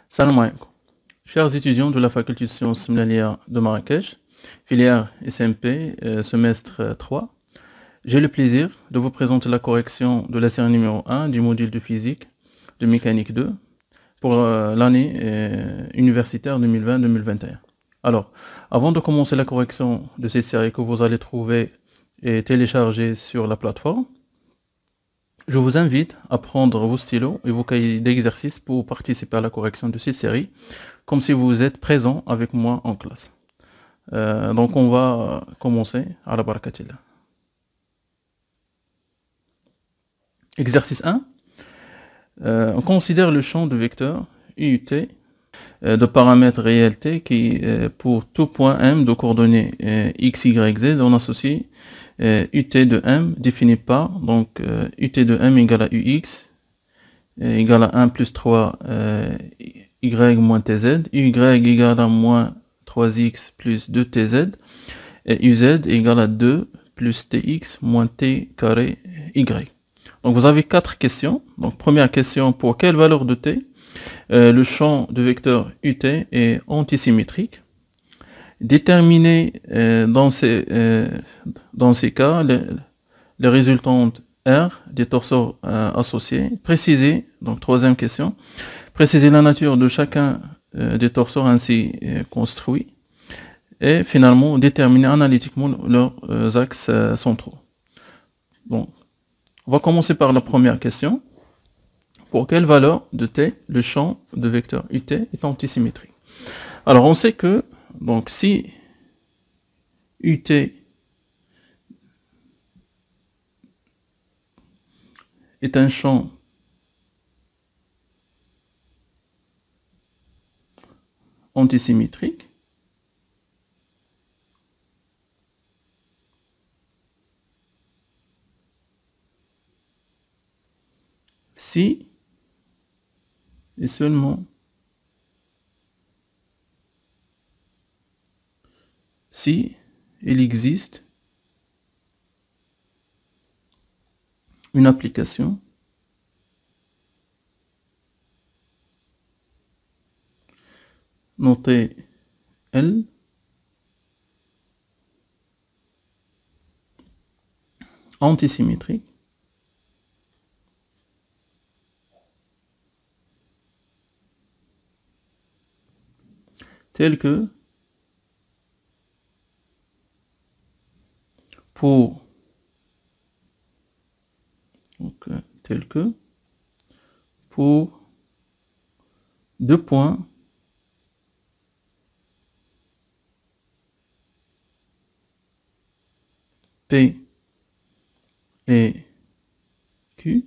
Salam alaikum. Chers étudiants de la faculté de sciences séminalières de Marrakech, filière SMP, semestre 3, j'ai le plaisir de vous présenter la correction de la série numéro 1 du module de physique de mécanique 2 pour l'année universitaire 2020-2021. Alors, avant de commencer la correction de cette série que vous allez trouver et télécharger sur la plateforme, je vous invite à prendre vos stylos et vos cahiers d'exercice pour participer à la correction de cette série, comme si vous êtes présent avec moi en classe. Donc on va commencer à la barakatillah. Exercice 1. On considère le champ de vecteur UT de paramètres réels T qui, pour tout point M de coordonnées X, Y, Z, on associe UT de M défini par, donc UT de M égale à UX égale à 1 plus 3 Y moins TZ, Y égale à moins 3X plus 2TZ, et UZ égale à 2 plus TX moins T carré Y. Donc vous avez 4 questions. Donc première question, pour quelle valeur de T le champ de vecteur UT est antisymétrique? Déterminer dans ces cas les résultantes R des torseurs associés. Préciser, donc troisième question, préciser la nature de chacun des torseurs ainsi construits. Et finalement, déterminer analytiquement leurs axes centraux. Donc, on va commencer par la première question. Pour quelle valeur de T le champ de vecteur UT est antisymétrique? Alors, on sait que, donc, si UT est un champ antisymétrique, si et seulement si il existe une application notée L antisymétrique telle que pour deux points P et Q,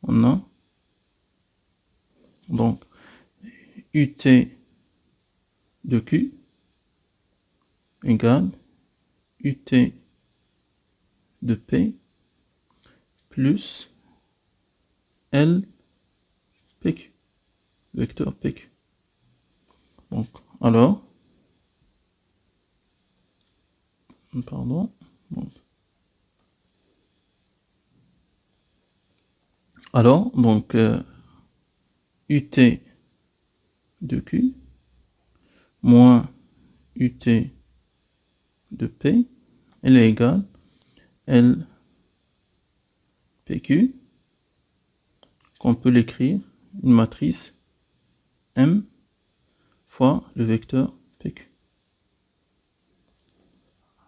on a donc UT de Q égale UT de P plus L PQ, vecteur PQ. Donc, alors, pardon, donc, alors, donc, UT de Q moins UT de P, elle est égale L PQ, qu'on peut l'écrire une matrice M fois le vecteur PQ.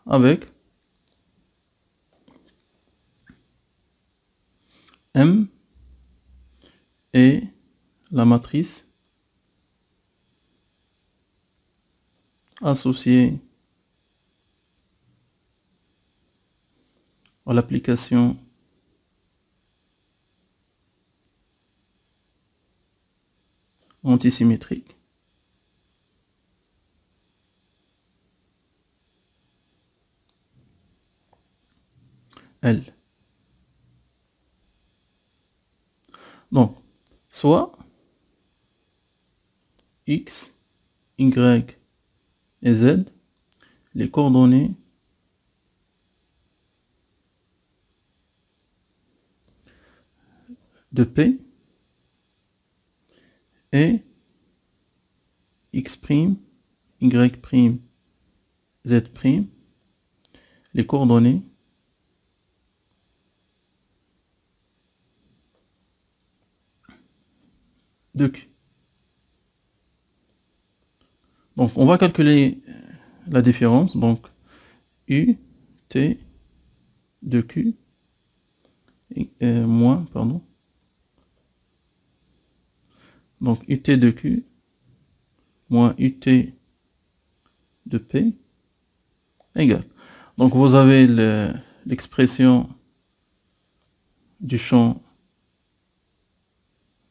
Avec M et la matrice associée à l'application antisymétrique L. Donc, soit X, Y et Z, les coordonnées de P et x', y', z', les coordonnées de Q. Donc on va calculer la différence, donc U, T de Q, moins, pardon, donc UT de Q, moins UT de P, égale. Donc vous avez l'expression du champ,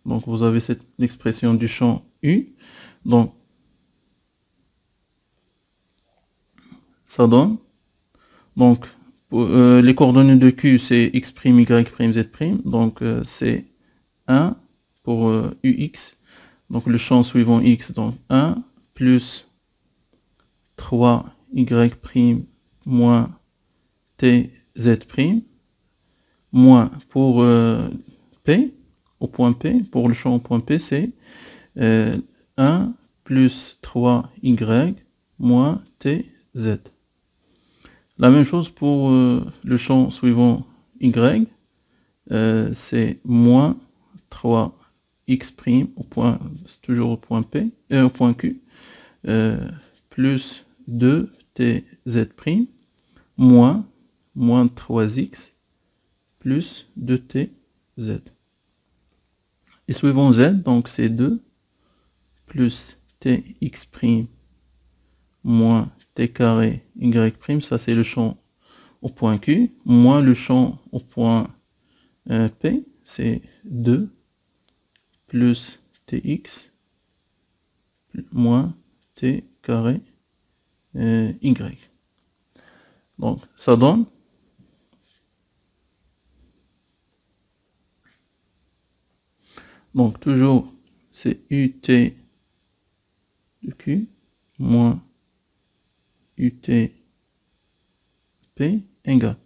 donc vous avez l'expression du champ U, donc ça donne, donc les coordonnées de Q c'est x', y', z', donc c'est 1 pour UX, donc le champ suivant X, donc 1 plus 3y' moins tz', moins pour P, au point P, pour le champ au point P, c'est 1 plus 3y moins tz. La même chose pour le champ suivant y, c'est moins 3x' au point, toujours au point P, au point Q, plus 2tz', moins 3x, plus 2tz. Et suivant z, donc c'est 2 plus tx' moins t carré y', ça c'est le champ au point Q, moins le champ au point P, c'est 2 plus tx moins t carré y. Donc ça donne donc toujours c'est ut de Q moins ut P égale.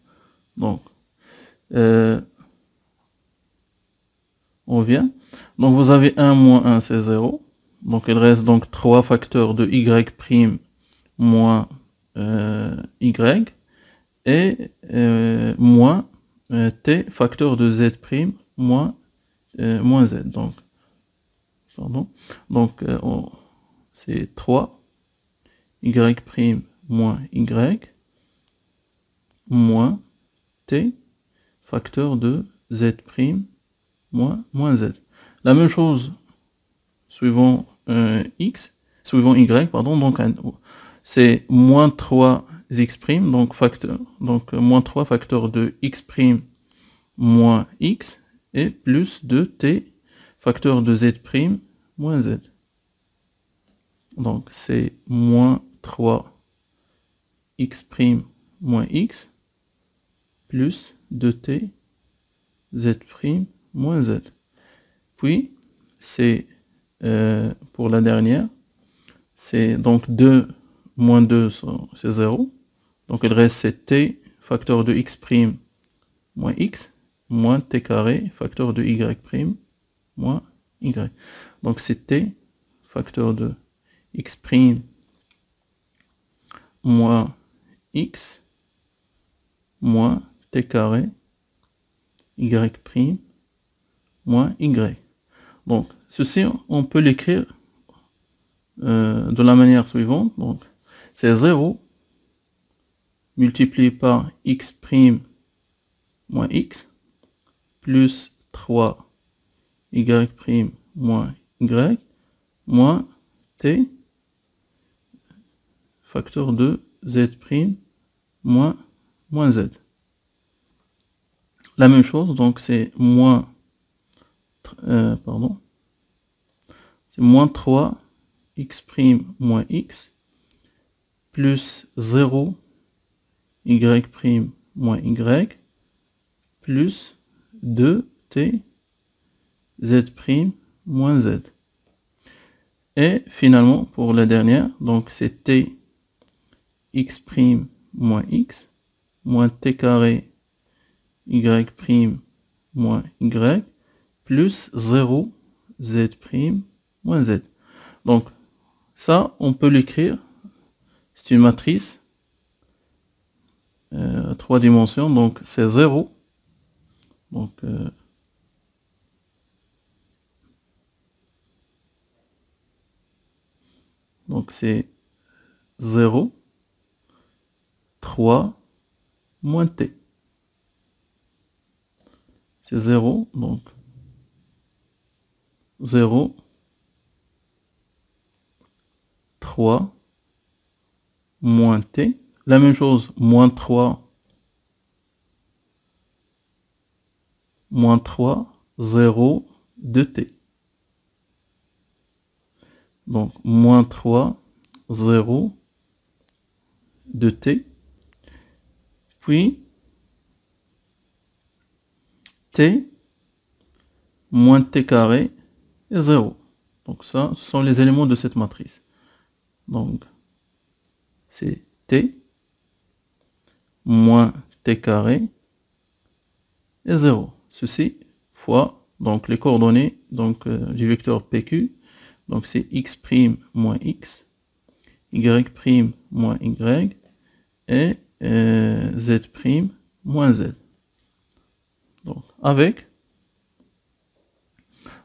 Donc on vient. Donc vous avez 1 moins 1 c'est 0. Donc il reste donc 3 facteurs de y' moins y et moins t facteur de z' moins z. Donc, pardon. Donc c'est 3 y' moins y moins t facteur de z' moins z. La même chose suivant x, suivant y, pardon, donc c'est moins 3x', donc facteur, donc moins 3 facteur de x' moins x, et plus de t facteur de z' moins z. Donc c'est moins 3x' moins x, plus 2t z' moins z. Puis c'est pour la dernière, c'est donc 2 moins 2 c'est 0, donc il reste c'est t facteur de x' moins x moins t carré facteur de y' moins y. Donc c'est t facteur de x' moins x moins t carré y' moins y. Donc ceci on peut l'écrire de la manière suivante. Donc c'est 0 multiplié par x' moins x plus 3 y' moins y moins t facteur de z' moins z. La même chose, donc c'est moins c'est moins 3 x' moins x plus 0 y' moins y plus 2t z' moins z. Et finalement pour la dernière, donc c'est t x' moins x moins t carré y' moins y plus 0 z' moins z. Donc Ça, on peut l'écrire. C'est une matrice à 3 dimensions, donc c'est 0. Donc c'est 0, 3, moins t. C'est 0, donc 0, 3, moins t. La même chose, moins 3, 0, 2t. Donc, moins 3, 0, 2t. Puis, t, moins t carré, et 0. Donc, ça, ce sont les éléments de cette matrice. Donc, c'est t, moins t carré, et 0. Ceci fois donc les coordonnées donc, du vecteur PQ. Donc c'est x' moins x, y' moins y, et z' moins z. Donc avec,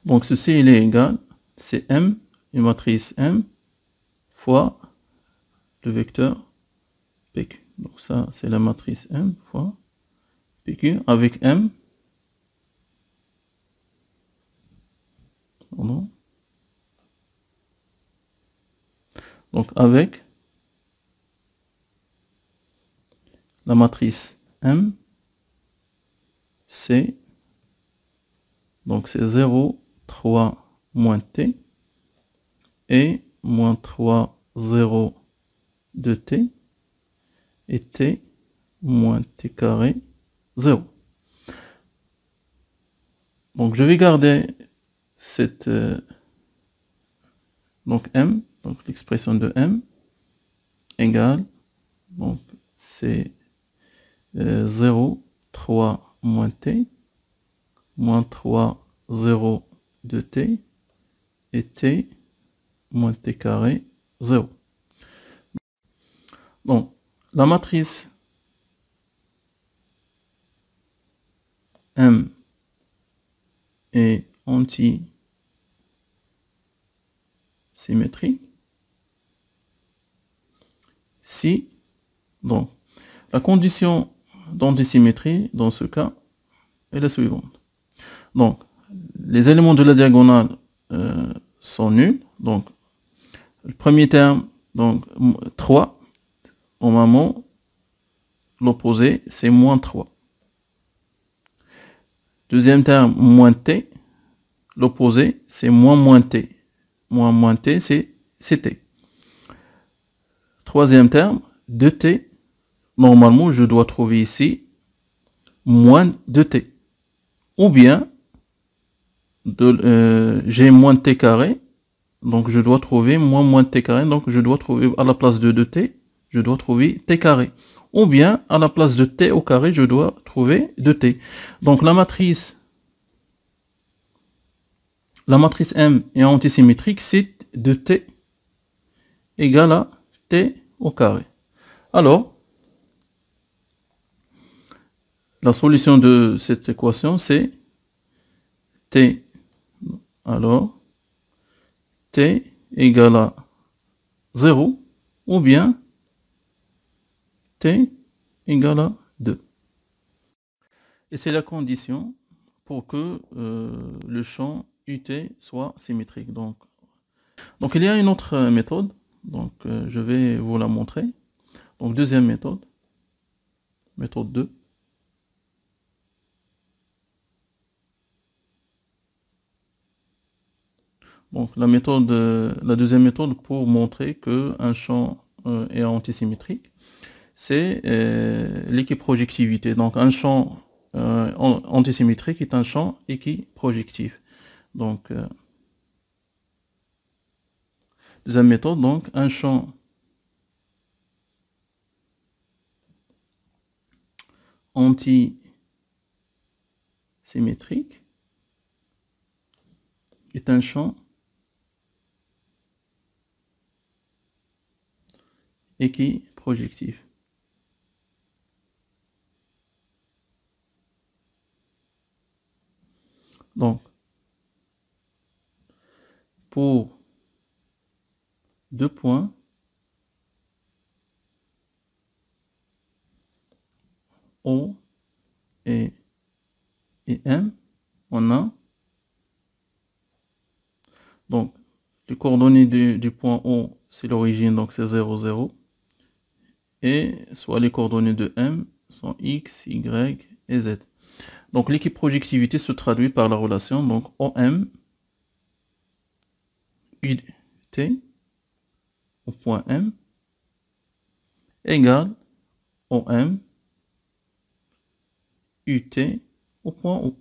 donc ceci il est égal, c'est M, une matrice M, fois le vecteur PQ. Donc ça c'est la matrice M fois PQ avec M. Pardon. Donc avec la matrice M, c'est donc c'est 0, 3, moins t, et moins 3, 0, 2t, et t, moins t carré, 0. Donc je vais garder cette donc M, donc l'expression de M égale, donc c'est 0, 3, moins t, moins 3, 0, 2t, et t, moins t carré, 0. Donc, la matrice M est anti-symétrique si, donc, la condition d'antisymétrie dans ce cas est la suivante. Donc, les éléments de la diagonale sont nuls. Donc, le premier terme, donc 3, normalement, l'opposé, c'est moins 3. Deuxième terme, moins t, l'opposé, c'est moins t. Moins t, c'est t. Troisième terme, 2t, normalement, je dois trouver ici moins 2t. Ou bien, j'ai moins t carré, donc je dois trouver moins t carré, donc je dois trouver à la place de 2t, je dois trouver t carré. Ou bien, à la place de t au carré, je dois trouver 2t. Donc la matrice M est antisymétrique si 2t égale à t au carré. Alors, la solution de cette équation, c'est t. Alors, t égale à 0 ou bien t égale à 2. Et c'est la condition pour que le champ UT soit symétrique. Donc il y a une autre méthode. Donc je vais vous la montrer. Donc deuxième méthode. Méthode 2. Donc la deuxième méthode pour montrer qu'un champ est antisymétrique, c'est l'équiprojectivité. Donc un champ antisymétrique est un champ équiprojectif. Donc deuxième méthode, donc un champ antisymétrique est un champ équiprojectif. Donc, pour 2 points, O et M, on a donc les coordonnées du point O, c'est l'origine, donc c'est 0, 0. Et soit les coordonnées de M sont X, Y et Z. Donc l'équiprojectivité se traduit par la relation donc OM UT au point M égale OM UT au point O.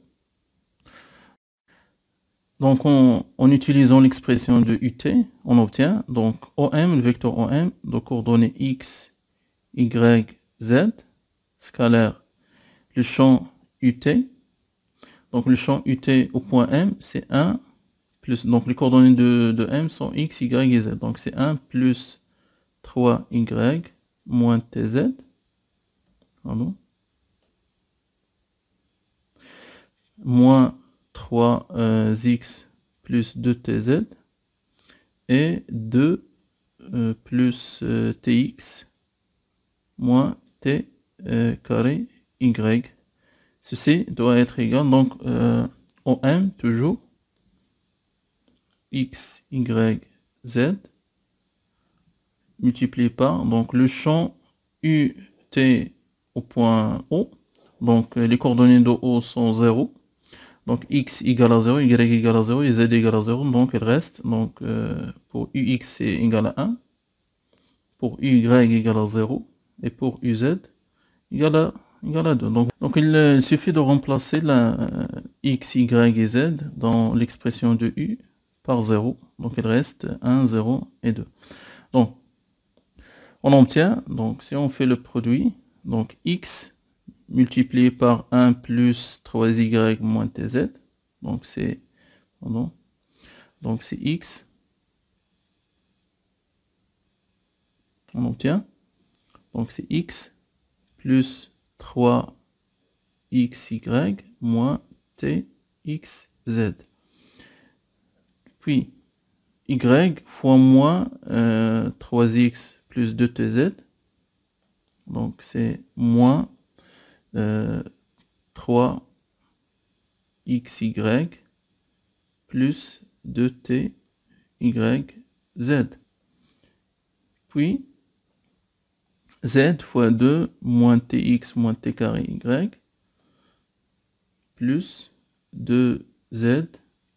Donc en utilisant l'expression de UT, on obtient donc OM, le vecteur OM, de coordonnées X, Y, Z, scalaire, le champ UT. Donc le champ UT au point M, c'est 1 plus, donc les coordonnées de M sont X, Y et Z. Donc c'est 1 plus 3Y moins TZ. Pardon. Moins 3x plus 2tz et 2 plus tx moins t carré y. Ceci doit être égal, donc OM toujours x, y, z multiplié par donc le champ UT au point O. Donc les coordonnées de O sont 0. Donc x égale à 0, y égale à 0 et z égale à 0. Donc il reste, donc pour ux c'est égal à 1, pour uy égale à 0 et pour uz égale à 2. Donc il suffit de remplacer la x, y et z dans l'expression de u par 0. Donc il reste 1, 0 et 2. Donc on obtient, donc si on fait le produit, donc x multiplié par 1 plus 3y moins tz, donc c'est x, on obtient, donc c'est x plus 3xy moins txz, puis y fois moins 3x plus 2tz, donc c'est moins 3xy plus 2ty z. Puis z fois 2 moins tx moins t carré y plus 2z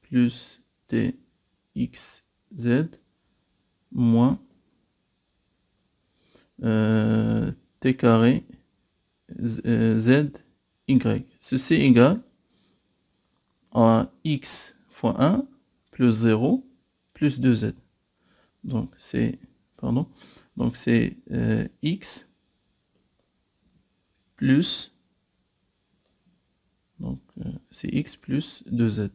plus txz moins t carré z y. Ceci est égal à x fois 1 plus 0 plus 2z. Donc c'est x plus c'est x plus 2z.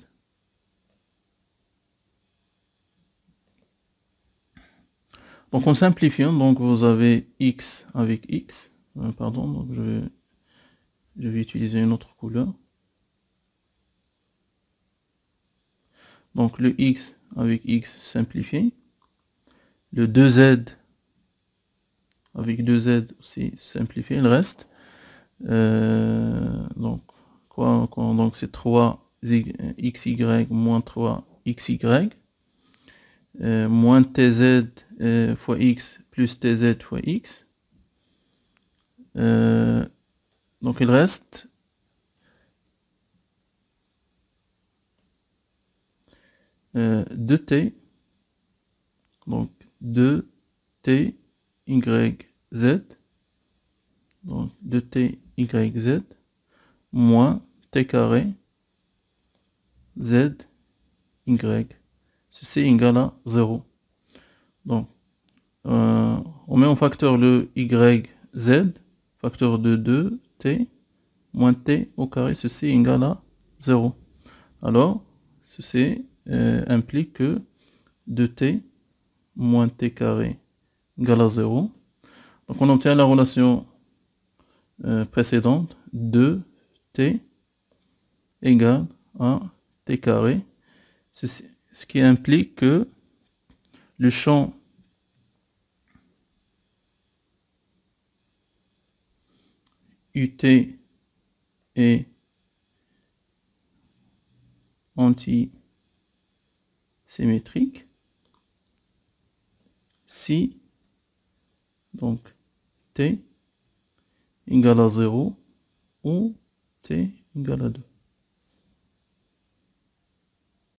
Donc en simplifiant, donc vous avez x avec x. Donc je vais utiliser une autre couleur. Donc le x avec x simplifié. Le 2z avec 2z aussi simplifié. Il reste. Donc c'est 3xy moins 3xy. Moins tz fois x plus tz fois x. Donc il reste 2t, donc 2t y z, donc 2t y z moins t carré z y. Ceci est égal à 0. Donc on met en facteur le y z, facteur de 2t moins t au carré, ceci est égal à 0. Alors ceci implique que 2t moins t carré égale à 0. Donc on obtient la relation précédente, 2t égale à t carré, ce qui implique que le champ UT est antisymétrique si donc t égale à 0 ou t égale à 2.